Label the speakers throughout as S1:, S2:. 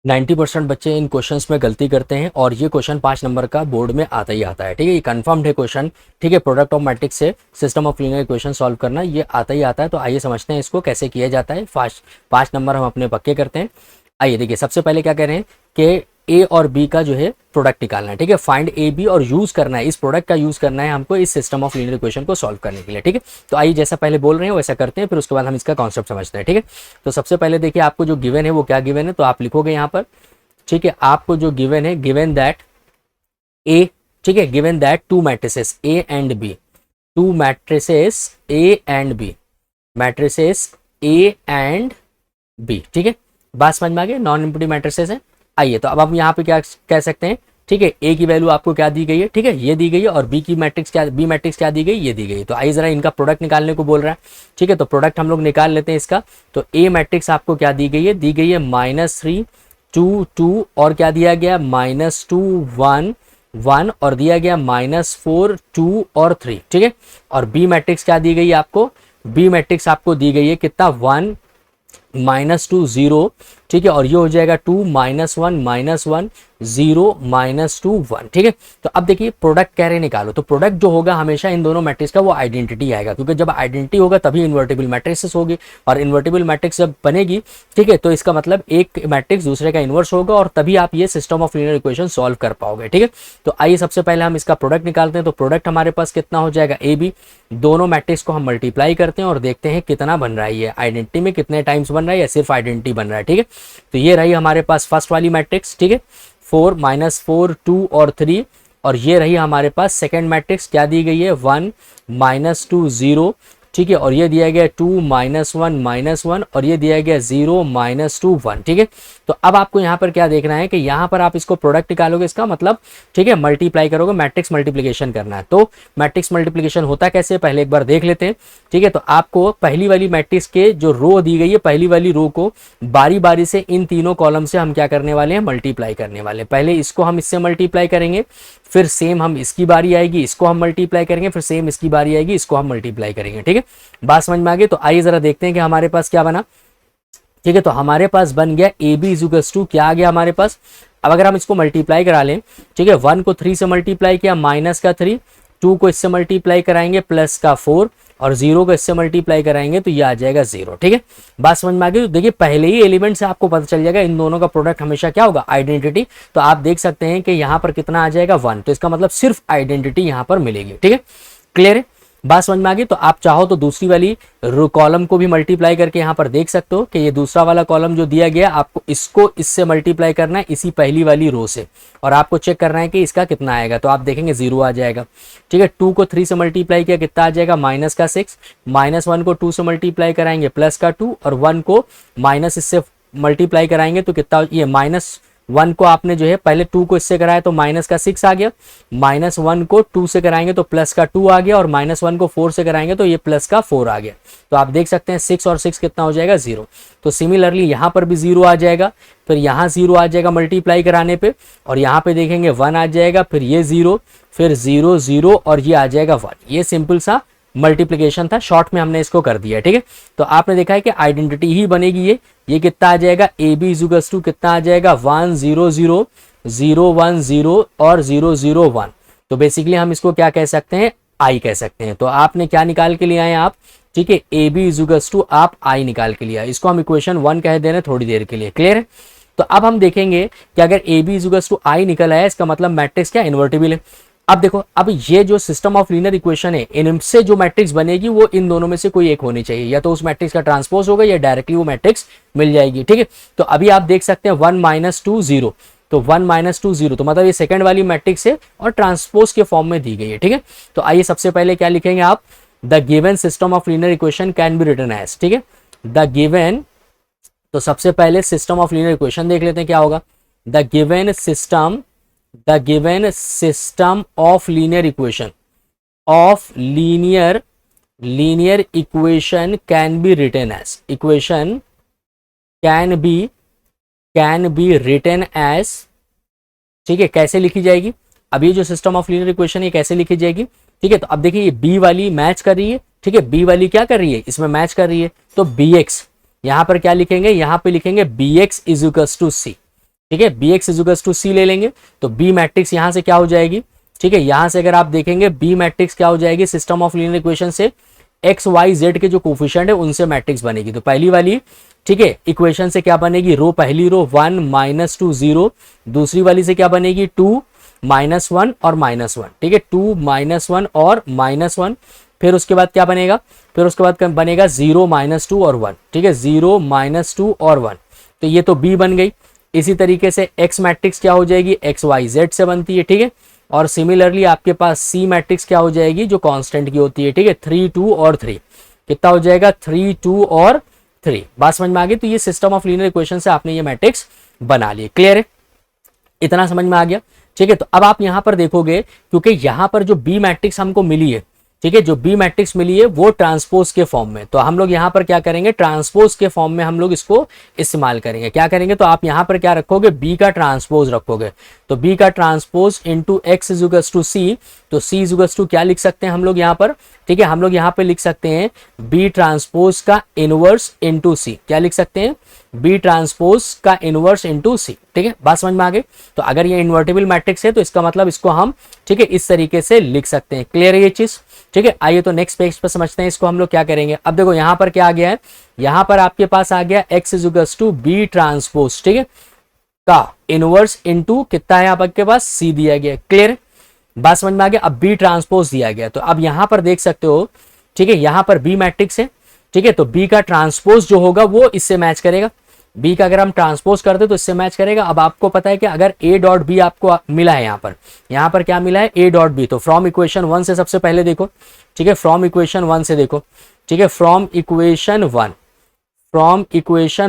S1: 90% बच्चे इन क्वेश्चंस में गलती करते हैं और ये क्वेश्चन 5 नंबर का बोर्ड में आता ही आता है। ठीक है, ये कंफर्म्ड है क्वेश्चन। ठीक है, प्रोडक्ट ऑफ मैट्रिक्स से system of linear equation solve करना ये आता ही आता है। तो आइए समझते हैं इसको कैसे किया जाता है। 5 नंबर हम अपने पक्के करते हैं। आइए देखिए, सबसे पहले क्या कह रहे हैं कि ए और बी का जो है प्रोडक्ट निकालना है। ठीक है, फाइंड ए बी और यूज करना है, इस प्रोडक्ट का यूज करना है हमको इस सिस्टम ऑफ लीनियर इक्वेशन को सॉल्व करने के लिए। ठीक है, तो आइए जैसा पहले बोल रहे हैं वैसा करते हैं, फिर उसके बाद हम इसका कॉन्सेप्ट समझते हैं। ठीक है, तो सबसे पहले देखिए आपको जो गिवन है वो क्या गिवन है, तो आप लिखोगे यहाँ पर। ठीक है, आपको जो गिवन है, गिवन दैट ए, ठीक है, given that two matrices A and B, two matrices A and B, matrices A and B. ठीक है, बात समझ में आ गई, नॉन इंप्यूटिव मैट्रिसेस है। आइए तो अब हम यहाँ पे क्या कह सकते हैं। ठीक है, ए की वैल्यू आपको क्या दी गई है, ठीक है, ये दी गई है, और बी की मैट्रिक्स क्या, बी मैट्रिक्स क्या दी गई, ये दी गई है। तो आइए जरा इनका प्रोडक्ट निकालने को बोल रहा है। ठीक है, तो प्रोडक्ट हम लोग निकाल लेते हैं इसका। तो ए मैट्रिक्स आपको क्या दी गई है, दी गई है -3 2 2, और क्या दिया गया -2 1 1, और दिया गया -4 2 और 3। ठीक है, और बी मैट्रिक्स क्या दी गई है आपको, बी मैट्रिक्स आपको दी गई है कितना, 1 -2 0। ठीक है, और ये हो जाएगा 2 -1 -1 0 -2 1। ठीक है, तो अब देखिए प्रोडक्ट कह रहे निकालो, तो प्रोडक्ट जो होगा हमेशा इन दोनों मैट्रिक्स का वो आइडेंटिटी आएगा, क्योंकि जब आइडेंटिटी होगा तभी इन्वर्टिबल मैट्रिक्स होगी, और इन्वर्टिबल मैट्रिक्स जब बनेगी, ठीक है, तो इसका मतलब एक मैट्रिक्स दूसरे का इन्वर्स होगा, और तभी आप ये system of linear equation solve कर पाओगे। ठीक है, तो आइए सबसे पहले हम इसका प्रोडक्ट निकालते हैं। तो प्रोडक्ट हमारे पास कितना हो जाएगा, ए बी, दोनों मैट्रिक्स को हम मल्टीप्लाई करते हैं और देखते हैं कितना बन रहा है, ये आइडेंटिटी में कितने टाइम्स बन रहा है या सिर्फ आइडेंटिटी बन रहा है। ठीक है, तो ये रही हमारे पास फर्स्ट वाली मैट्रिक्स। ठीक है, 4 -4 2 और 3, और ये रही हमारे पास सेकेंड मैट्रिक्स, क्या दी गई है, 1 -2 0। ठीक है, और ये दिया गया 2 -1 -1, और ये दिया गया 0 -2 1। ठीक है, तो अब आपको यहाँ पर क्या देखना है कि यहाँ पर आप इसको प्रोडक्ट निकालोगे, इसका मतलब ठीक है मल्टीप्लाई करोगे, मैट्रिक्स मल्टीप्लिकेशन करना है। तो मैट्रिक्स मल्टीप्लिकेशन होता कैसे, पहले एक बार देख लेते हैं। ठीक है, तो आपको पहली वाली मैट्रिक्स के जो रो दी गई है, पहली वाली रो को बारी बारी से इन तीनों कॉलम से हम क्या करने वाले हैं, मल्टीप्लाई करने वाले हैं। पहले इसको हम इससे मल्टीप्लाई करेंगे, फिर सेम हम इसकी बारी आएगी, इसको हम मल्टीप्लाई करेंगे, फिर सेम इसकी बारी आएगी, इसको हम मल्टीप्लाई करेंगे। ठीक है, बात समझ में आ गई। तो आइए जरा देखते हैं कि हमारे पास क्या बना। ठीक है, तो हमारे पास बन गया ए बी इज टू, क्या आ गया हमारे पास, अब अगर हम इसको मल्टीप्लाई करा लें, ठीक है, 1 को 3 से मल्टीप्लाई किया, -3, 2 को इससे मल्टीप्लाई कराएंगे, +4, और 0 को इससे मल्टीप्लाई कराएंगे तो ये आ जाएगा 0। ठीक है, बात समझ में आ गई। तो देखिए पहले ही एलिमेंट से आपको पता चल जाएगा इन दोनों का प्रोडक्ट हमेशा क्या होगा, आइडेंटिटी। तो आप देख सकते हैं कि यहाँ पर कितना आ जाएगा, 1, तो इसका मतलब सिर्फ आइडेंटिटी यहाँ पर मिलेगी। ठीक है, क्लियर है, बात समझ में आ गई। तो आप चाहो तो दूसरी वाली कॉलम को भी मल्टीप्लाई करके यहाँ पर देख सकते हो कि ये दूसरा वाला कॉलम जो दिया गया, आपको इसको इससे मल्टीप्लाई करना है, इसी पहली वाली रो से, और आपको चेक करना है कि इसका कितना आएगा। तो आप देखेंगे 0 आ जाएगा। ठीक है, 2 को 3 से मल्टीप्लाई किया, कितना आ जाएगा, -6, -1 को 2 से मल्टीप्लाई कराएंगे, +2, और 1 को माइनस इससे मल्टीप्लाई कराएंगे तो कितना, ये -1 को आपने जो है पहले 2 को इससे कराया तो -6 आ गया, -1 को 2 से कराएंगे तो +2 आ गया, और -1 को 4 से कराएंगे तो ये +4 आ गया। तो आप देख सकते हैं 6 और 6 कितना हो जाएगा, 0। तो सिमिलरली यहाँ पर भी 0 आ जाएगा, फिर यहाँ 0 आ जाएगा मल्टीप्लाई कराने पे, और यहाँ पे देखेंगे 1 आ जाएगा, फिर ये 0, फिर 0 0, और ये आ जाएगा 1। ये सिंपल सा मल्टीप्लिकेशन था, शॉर्ट में हमने इसको कर दिया। ठीक है, तो आपने देखा है कि आइडेंटिटी ही बनेगी ये कितना आ जाएगा, ए बी इज टू कितना आ जाएगा, 1 0 0 0 1 0 और 0 0 1। तो बेसिकली हम इसको क्या कह सकते हैं, आई कह सकते हैं। तो आपने क्या निकाल के लिए आए आप, ठीक है, ए बी इज टू आप आई निकाल के लिए आए, इसको हम इक्वेशन 1 कह दे रहे हैं थोड़ी देर के लिए। क्लियर है, तो अब हम देखेंगे कि अगर ए बी इज टू आई निकल आया, इसका मतलब मैट्रिक्स क्या, इन्वर्टिबल है। अब देखो, अब ये जो सिस्टम ऑफ लीनियर इक्वेशन है, इनसे जो मैट्रिक्स बनेगी वो इन दोनों में से कोई एक होनी चाहिए, या तो उस मैट्रिक्स का ट्रांसपोज होगा या डायरेक्टली वो मैट्रिक्स मिल जाएगी। ठीक है, तो अभी आप देख सकते हैं 1 -2 0, तो 1 -2 0, तो मतलब ये सेकंड वाली मैट्रिक्स है और ट्रांसपोज के फॉर्म में दी गई है। ठीक है, तो आइए सबसे पहले क्या लिखेंगे आप, the given system of linear equation can be written as. ठीक है, द गिवन, तो सबसे पहले सिस्टम ऑफ लीनियर इक्वेशन देख लेते हैं क्या होगा, the given system of linear equation can be written as, equation can be written as। ठीक है, कैसे लिखी जाएगी, अब ये जो सिस्टम ऑफ लीनियर इक्वेशन है कैसे लिखी जाएगी। ठीक है, तो अब देखिए ये बी वाली मैच कर रही है। ठीक है, बी वाली क्या कर रही है, इसमें मैच कर रही है, तो bx यहाँ पर क्या लिखेंगे, यहाँ पे लिखेंगे bx इज इक्वल्स टू सी। ठीक है, बी एक्स इज टू सी ले लेंगे तो बी मैट्रिक्स यहाँ से क्या हो जाएगी, ठीक है, यहाँ से अगर आप देखेंगे बी मैट्रिक्स क्या हो जाएगी, सिस्टम ऑफ लीनियर इक्वेशन से एक्स वाई जेड के जो कोफिशिएंट है उनसे मैट्रिक्स बनेगी। तो पहली वाली, ठीक है, इक्वेशन से क्या बनेगी, रो पहली रो 1 -2 0, दूसरी वाली से क्या बनेगी 2 -1 और -1, ठीक है, 2 -1 और -1, फिर उसके बाद क्या बनेगा, फिर उसके बाद बनेगा 0 -2 और 1, ठीक है, 0 -2 और 1, तो ये तो बी बन गई। इसी तरीके से एक्स मैट्रिक्स क्या हो जाएगी, एक्स वाई जेड से बनती है, ठीक है, और सिमिलरली आपके पास सी मैट्रिक्स क्या हो जाएगी, जो कांस्टेंट की होती है, ठीक है, 3 2 और 3, कितना हो जाएगा 3 2 और 3। बात समझ में आ गई। तो ये सिस्टम ऑफ लीनियर इक्वेशन से आपने ये मैट्रिक्स बना लिए। क्लियर है, इतना समझ में आ गया। ठीक है, तो अब आप यहां पर देखोगे क्योंकि यहां पर जो बी मैट्रिक्स हमको मिली है, ठीक है, जो बी मैट्रिक्स मिली है वो ट्रांसपोज के फॉर्म में, तो हम लोग यहाँ पर क्या करेंगे, ट्रांसपोज के फॉर्म में हम लोग इसको इस्तेमाल करेंगे। क्या करेंगे, तो आप यहाँ पर क्या रखोगे, बी का ट्रांसपोज रखोगे, तो बी का transpose into X is to C, तो सी इज टू क्या लिख सकते हैं हम लोग यहाँ पर, ठीक है, हम लोग यहाँ पे लिख सकते हैं बी ट्रांसपोज का इनवर्स इंटू सी, क्या लिख सकते हैं, बी ट्रांसपोज का इनवर्स इंटू सी। ठीक है, बात समझ में आ गई। तो अगर ये इन्वर्टिबल मैट्रिक्स है तो इसका मतलब इसको हम, ठीक है, इस तरीके से लिख सकते हैं। क्लियर है ये चीज। ठीक है, आइए तो नेक्स्ट पेज पर समझते हैं इसको हम लोग क्या करेंगे। अब देखो यहाँ पर क्या आ गया है, यहाँ पर आपके पास आ गया X is to B transpose, ठीक है, का इनवर्स इंटू कितना है आपके पास, सी दिया गया। क्लियर, बात समझ में आ गया। अब बी ट्रांसपोज दिया गया, तो अब यहां पर देख सकते हो, ठीक है, यहां पर बी मैट्रिक्स है, ठीक है, तो बी का ट्रांसपोज जो होगा वो इससे मैच करेगा। बी का अगर हम ट्रांसपोज करते तो इससे मैच करेगा। अब आपको पता है कि अगर ए डॉट बी आपको मिला है, यहां पर क्या मिला है, ए डॉट बी, तो फ्रॉम इक्वेशन 1 से सबसे पहले देखो, ठीक है, फ्रॉम इक्वेशन 1 से देखो, ठीक है, फ्रॉम इक्वेशन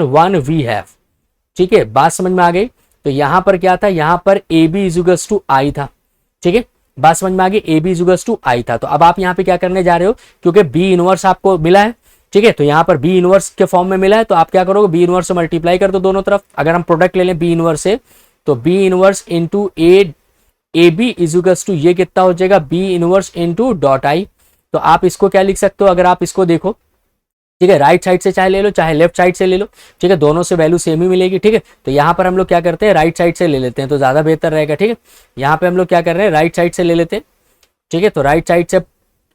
S1: 1 वी हैव, ठीक है, बात समझ में आ गई। तो यहां पर क्या था, यहां पर ए बी इज टू आई था, ठीक है, बात समझ में आ गई, ए बी इज टू आई था। तो अब आप यहाँ पे क्या करने जा रहे हो, क्योंकि बी इनवर्स आपको मिला है, ठीक है, तो यहाँ पर बी इनवर्स के फॉर्म में मिला है, तो आप क्या करोगे, बी इनवर्स से मल्टीप्लाई कर दो दोनों तरफ। अगर हम प्रोडक्ट ले लें बी इनवर्स से, तो B inverse into A B is to ये कितना हो जाएगा, B inverse into dot I. तो आप इसको क्या लिख सकते हो, अगर आप इसको देखो, ठीक है, राइट साइड से चाहे ले लो चाहे लेफ्ट साइड से ले लो, ठीक है, दोनों से वैल्यू सेम ही मिलेगी। ठीक है, तो यहाँ पर हम लोग क्या करते हैं, राइट साइड से ले लेते हैं तो ज्यादा बेहतर रहेगा। ठीक है, यहाँ पे हम लोग क्या कर रहे हैं, राइट साइड से ले लेते हैं। ठीक है, तो राइट साइड से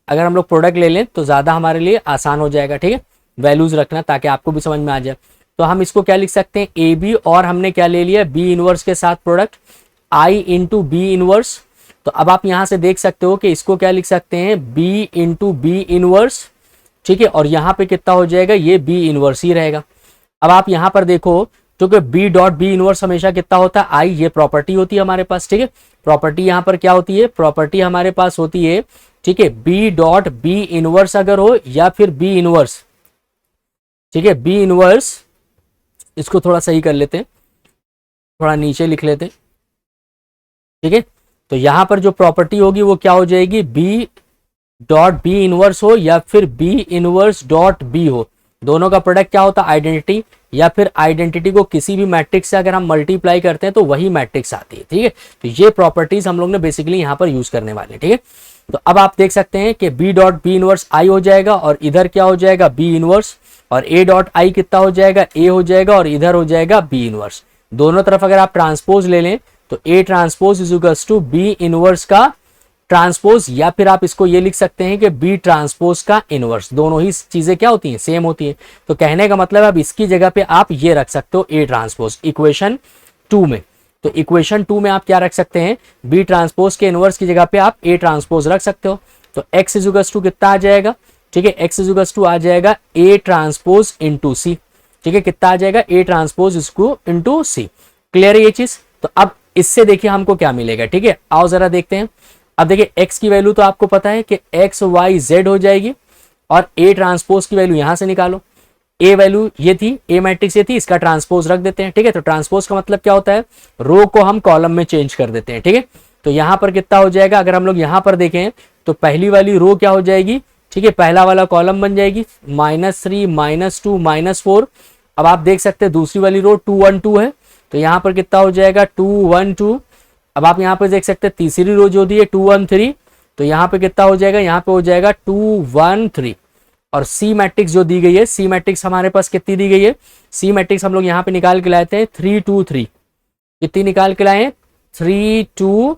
S1: अगर हम लोग प्रोडक्ट ले लें तो ज्यादा हमारे लिए आसान हो जाएगा। ठीक है, वैल्यूज रखना ताकि आपको भी समझ में आ जाए। तो हम इसको क्या लिख सकते हैं, ए बी, और हमने क्या ले लिया, बी इनवर्स के साथ product I into B inverse. तो अब आप यहां से देख सकते हो कि इसको क्या लिख सकते हैं, बी इंटू बी इनवर्स, ठीक है, और यहां पे कितना हो जाएगा, ये बी इनवर्स ही रहेगा। अब आप यहां पर देखो, क्योंकि बी डॉट बी इनवर्स हमेशा कितना होता है, आई, ये प्रॉपर्टी होती है हमारे पास। ठीक है, प्रॉपर्टी यहां पर क्या होती है, प्रॉपर्टी हमारे पास होती है, ठीक है, बी डॉट बी इनवर्स अगर हो या फिर बी इनवर्स, ठीक है, बी इनवर्स, इसको थोड़ा सही कर लेते हैं, थोड़ा नीचे लिख लेते हैं। ठीक है, तो यहां पर जो प्रॉपर्टी होगी वो क्या हो जाएगी, बी डॉट बी इनवर्स हो या फिर बी इनवर्स डॉट बी हो, दोनों का प्रोडक्ट क्या होता है, आइडेंटिटी, या फिर आइडेंटिटी को किसी भी मैट्रिक्स से अगर हम मल्टीप्लाई करते हैं तो वही मैट्रिक्स आती है। ठीक है, तो ये प्रॉपर्टीज हम लोग ने बेसिकली यहां पर यूज करने वाले। ठीक है, तो अब आप देख सकते हैं कि B dot B inverse I हो जाएगा और इधर क्या हो जाएगा, बी इनवर्स, और ए डॉट आई कितना हो जाएगा, ए हो जाएगा, और इधर हो जाएगा बी इनवर्स। दोनों तरफ अगर आप ट्रांसपोज ले लें तो A transpose is to B inverse का ट्रांसपोज, या फिर आप इसको ये लिख सकते हैं कि बी ट्रांसपोज का इनवर्स। दोनों ही चीजें क्या होती हैं, सेम होती हैं। तो कहने का मतलब अब इसकी जगह पे आप ये रख सकते हो, ए ट्रांसपोज इक्वेशन 2 में। तो इक्वेशन 2 में आप क्या रख सकते हैं, बी ट्रांसपोज के इनवर्स की जगह पे आप ए ट्रांसपोज रख सकते हो। तो एक्स इज टू कितना आ जाएगा, ठीक है, एक्स इज टू आ जाएगा ए ट्रांसपोज इंटू सी। ठीक है, कितना आ जाएगा, ए ट्रांसपोज इसको इंटू सी। क्लियर है ये चीज। तो अब इससे देखिए हमको क्या मिलेगा। ठीक है, आओ जरा देखते हैं। अब देखिए एक्स की वैल्यू तो आपको पता है कि एक्स वाई जेड हो जाएगी, और ए ट्रांसपोज की वैल्यू यहां से निकालो। ए वैल्यू ये थी, ए मैट्रिक्स ये थी, इसका ट्रांसपोज रख देते हैं। ठीक है, तो ट्रांसपोज का मतलब क्या होता है, रो को हम कॉलम में चेंज कर देते हैं। ठीक है, तो यहां पर कितना हो जाएगा, अगर हम लोग यहां पर देखें तो पहली वाली रो क्या हो जाएगी, ठीक है, पहला वाला कॉलम बन जाएगी -3 -2 -4। अब आप देख सकते हैं दूसरी वाली रो 2 1 2 है, तो यहां पर कितना हो जाएगा 2 1 2। अब आप यहाँ पे देख सकते हैं तीसरी रो जो दी है 2 1 3, तो यहाँ पे कितना हो जाएगा, यहाँ पे हो जाएगा 2 1 3। और सी मैट्रिक्स जो दी गई है, सी मैट्रिक्स हमारे पास कितनी दी गई है, सी मैट्रिक्स हम लोग यहाँ पे निकाल के लाए थे 3 2 3। कितनी निकाल के लाए हैं, 3 2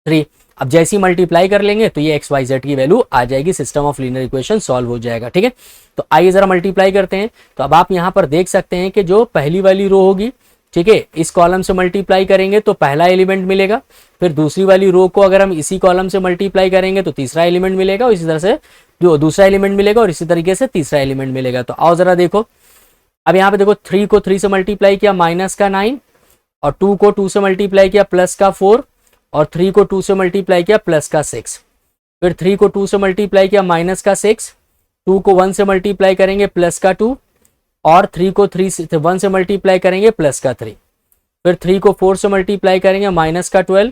S1: 3। अब जैसे ही मल्टीप्लाई कर लेंगे तो ये एक्स वाई जेड की वैल्यू आ जाएगी, system of linear equation solve हो जाएगा। ठीक है, तो आइए जरा मल्टीप्लाई करते हैं। तो अब आप यहाँ पर देख सकते हैं कि जो पहली वाली रो होगी, ठीक है, इस कॉलम से मल्टीप्लाई करेंगे तो पहला एलिमेंट मिलेगा, फिर दूसरी वाली रो को अगर हम इसी कॉलम से मल्टीप्लाई करेंगे तो तीसरा एलिमेंट मिलेगा, और इसी तरह से जो दूसरा एलिमेंट मिलेगा, और इसी तरीके से तीसरा एलिमेंट मिलेगा। तो आओ जरा देखो, अब यहाँ पे देखो 3 को 3 से मल्टीप्लाई किया माइनस का 9, और 2 को 2 से मल्टीप्लाई किया प्लस का 4, और 3 को 2 से मल्टीप्लाई किया प्लस का 6, फिर 3 को 2 से मल्टीप्लाई किया माइनस का 6, 2 को 1 से मल्टीप्लाई करेंगे प्लस का 2, और 3 को 1 से मल्टीप्लाई करेंगे प्लस का 3, फिर 3 को 4 से मल्टीप्लाई करेंगे माइनस का 12,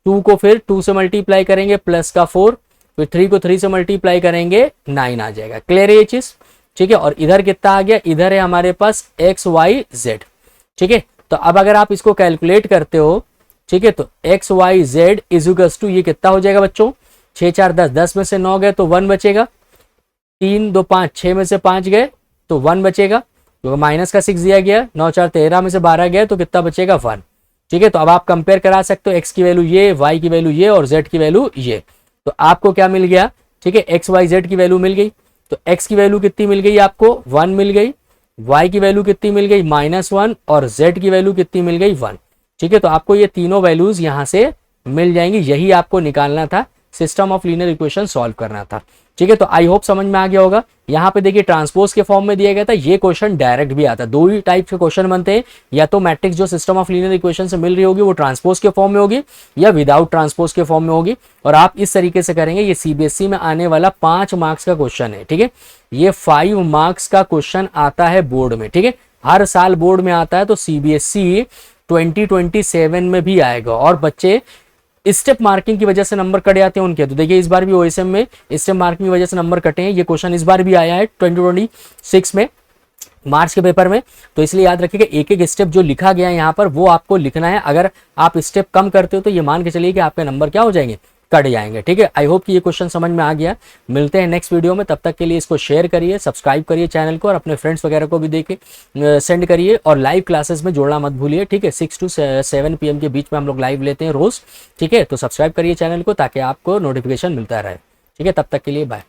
S1: 2 को फिर 2 से मल्टीप्लाई करेंगे प्लस का 4, फिर 3 को 3 से मल्टीप्लाई करेंगे 9 आ जाएगा। क्लियर है ये चीज? ठीक है, और इधर कितना आ गया, इधर है हमारे पास एक्स वाई जेड। ठीक है, तो अब अगर आप इसको कैलकुलेट करते हो, ठीक है, तो X Y Z is to ये कितना हो जाएगा बच्चों, 6 4 10, 10 में से 9 गए तो 1 बचेगा, 3 2 5, 6 में से 5 गए तो 1 बचेगा, तो माइनस का 6 दिया गया, 9 4 13 में से 12 गए तो कितना बचेगा 1। ठीक है, तो अब आप कंपेयर करा सकते हो, एक्स की वैल्यू ये, वाई की वैल्यू ये, और जेड की वैल्यू ये। तो आपको क्या मिल गया, ठीक है, एक्स वाई जेड की वैल्यू मिल गई। तो एक्स की वैल्यू कितनी मिल गई आपको, 1 मिल गई, वाई की वैल्यू कितनी मिल गई -1, और जेड की वैल्यू कितनी मिल गई 1। ठीक है, तो आपको ये तीनों वैल्यूज यहां से मिल जाएंगी, यही आपको निकालना था, system of linear equation solve करना था। ठीक है, तो आई होप समझ में आ गया होगा। यहाँ पे देखिए ट्रांसपोज के फॉर्म में दिया गया था, ये क्वेश्चन डायरेक्ट भी आता है। दो ही टाइप के क्वेश्चन बनते हैं, या तो मैट्रिक्स जो सिस्टम ऑफ लीनियर इक्वेशन से मिल रही होगी वो ट्रांसपोज के फॉर्म में होगी, या विदाउट ट्रांसपोज के फॉर्म में होगी। और आप इस तरीके से करेंगे, ये सीबीएसई में आने वाला 5 मार्क्स का क्वेश्चन है। ठीक है, ये 5 मार्क्स का क्वेश्चन आता है बोर्ड में। ठीक है, हर साल बोर्ड में आता है, तो सीबीएसई 2027 में भी आएगा। और बच्चे स्टेप मार्किंग की वजह से नंबर कट जाते हैं उनके, तो देखिए इस बार भी ओएसएम में स्टेप मार्किंग की वजह से नंबर कटे हैं। ये क्वेश्चन इस बार भी आया है 2026 में, मार्च के पेपर में। तो इसलिए याद रखिएगा, एक एक स्टेप जो लिखा गया है यहाँ पर वो आपको लिखना है। अगर आप स्टेप कम करते हो तो ये मान के चलिए कि आपके नंबर क्या हो जाएंगे, कट जाएंगे। ठीक है, आई होप कि ये क्वेश्चन समझ में आ गया। मिलते हैं नेक्स्ट वीडियो में, तब तक के लिए इसको शेयर करिए, सब्सक्राइब करिए चैनल को, और अपने फ्रेंड्स वगैरह को भी देखिए, सेंड करिए, और लाइव क्लासेस में जोड़ना मत भूलिए। ठीक है, 6 to 7 PM के बीच में हम लोग लाइव लेते हैं रोज। ठीक है, तो सब्सक्राइब करिए चैनल को ताकि आपको नोटिफिकेशन मिलता रहे। ठीक है, तब तक के लिए बाय।